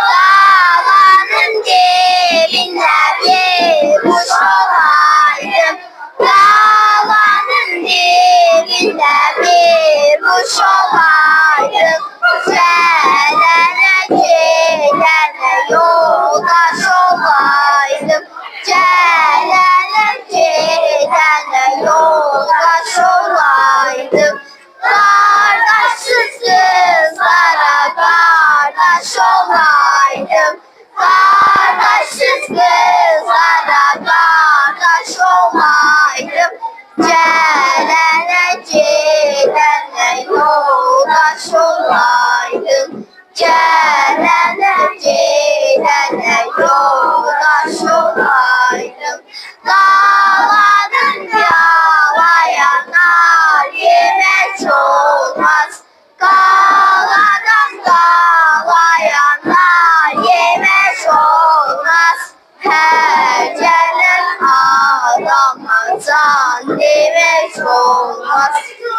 Dağların dibinde bir kuş olaydım. Dağların dibinde bir kuş olaydım. Gelene gidene yoldaş olaydım. Gelene gidene yoldaş olaydım. Kardeşsiz kızlara kardeş olaydım. Kardeşsiz kızlara kardeş olaydım. Gelene gidene yoldaş olaydım. Gelene gidene yoldaş olaydım. Dağların yalayanar yemek olmaz. Dağlardan dağlayanlar yemek olmaz. Her gelen adama can demek olmaz.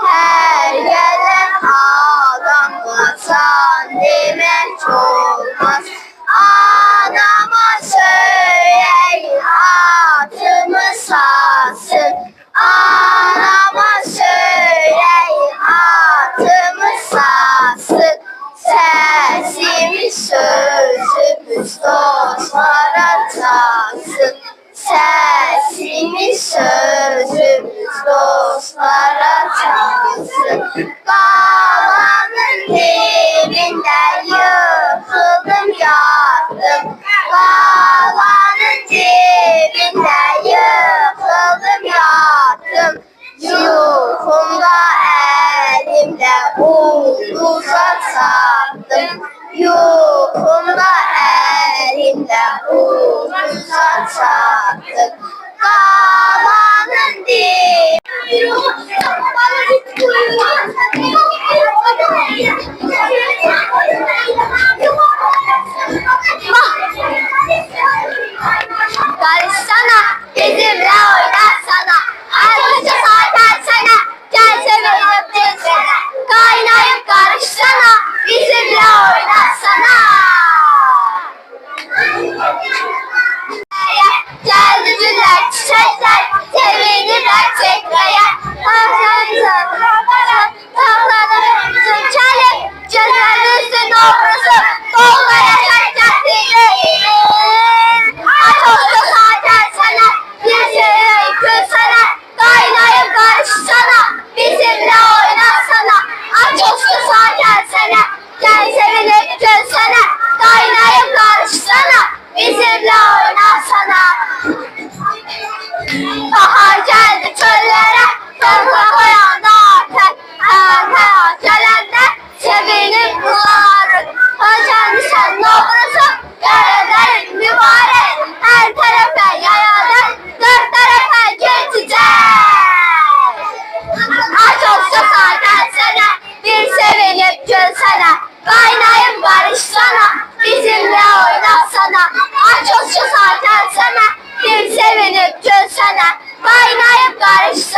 Her gelen adama can demek olmaz. Anama söyleyin atımı satsın. Anama söyleyin atımı satsın. Sesimi sözümüz dostlara çalsın. Sesimi sözümüz dostlara çalsın. Dağların dibinde yıkıldım yattım. Dağların dibinde yıkıldım yattım. Yuhumda elimde ulduza sattım. Yuhumda elimde ulduza sattım. Dağların dibinde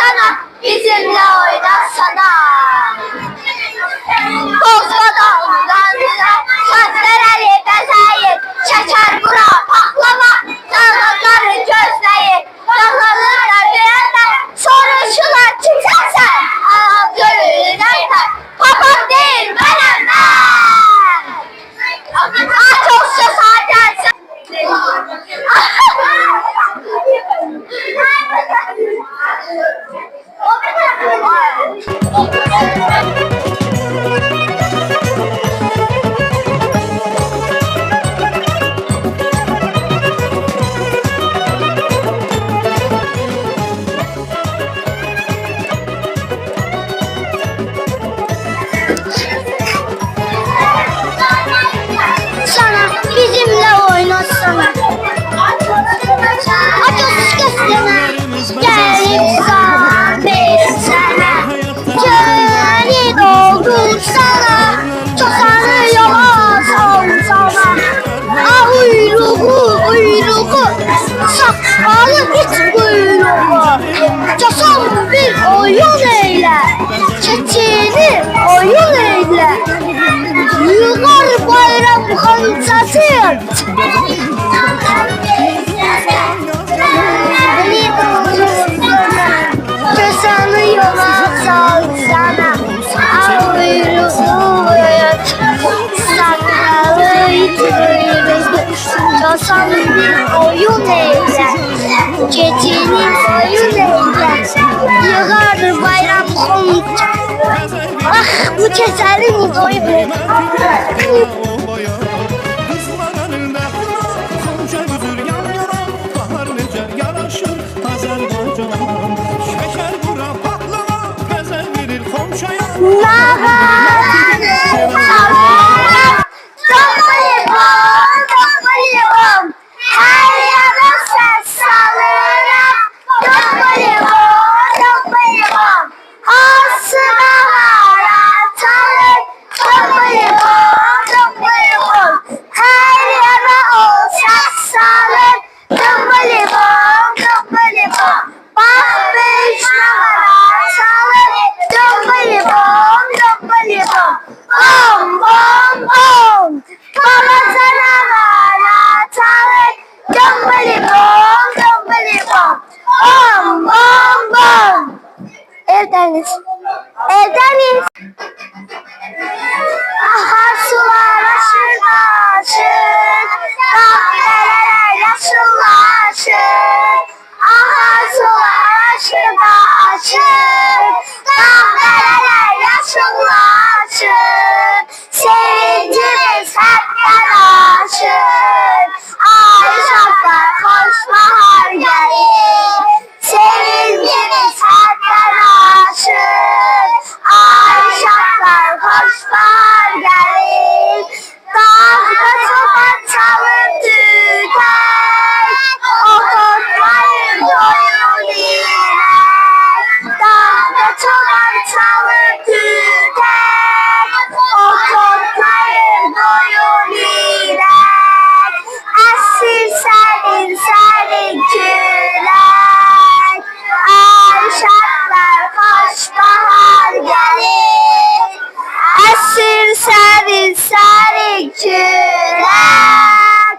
oynasana, bizimle oynasana. Bozma dalgalarına, gözleri bezeyir, şeker bura paklava, dalgaları gözleyir, dalgalarla birinde soruşular çıkarsan, ağam görürler, babam değil benim ben. Aç olsa zaten. Sana bizimle oynasana. Aç gözlerine, gelip sana bir sene. Geri doldursana, çosanı yola salsana. Ah uyruğu, sakalı hiç kuyruğu. Çosan bir oyun eyle, keçini oyun eyle. Yukarı bayram hamsası. Çosanı yola salsana. Uyruğu sakalı kuyruğu. Çosan bir oyun eyle, keçini oyun eyle. Yukarı bayram hamsası. Ah bu keserin doyuyor. Her yana ses salırım. Asına haratalım. Her yana o ses salır. Bak beş numara çalır. Bom bom bom. Baba sana haratalım. Bom bom bom. Evdeniz. Aha sular aşır, kahveler yaşıllaşır. Aha sular aşır, kahveler yaşıllaşır. Sevincimiz hep yanaşır. Ay şaflar hoş bahar gelir. Sevincimiz hep yanaşır. Ay şaflar hoş bahar gelir. Dağda çoban çalıp tüter. O toplayıp doyur diler. Dağda çoban çalıp tüter. O toplayıp doyur diler. Esir serin küler. Ay şartlar hoş bahar gelir. Esir serin küler.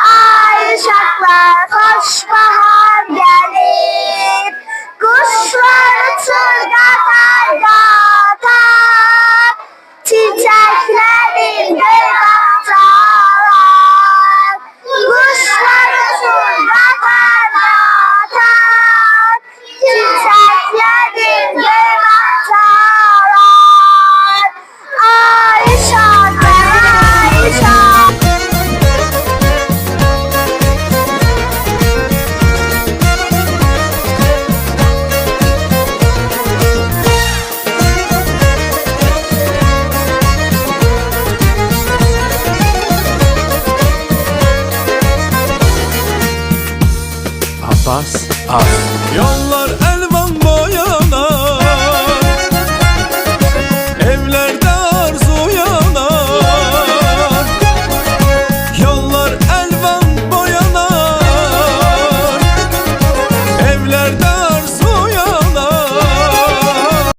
Ay şartlar hoş bahar gelir. Kuşlar uçur katar katar. Çiçeklerin göğe baktalar. Kuşlar uçur katar katar. Çiçeklerin göğe baktalar. Ay şartlar, ay şartlar. Abbas As.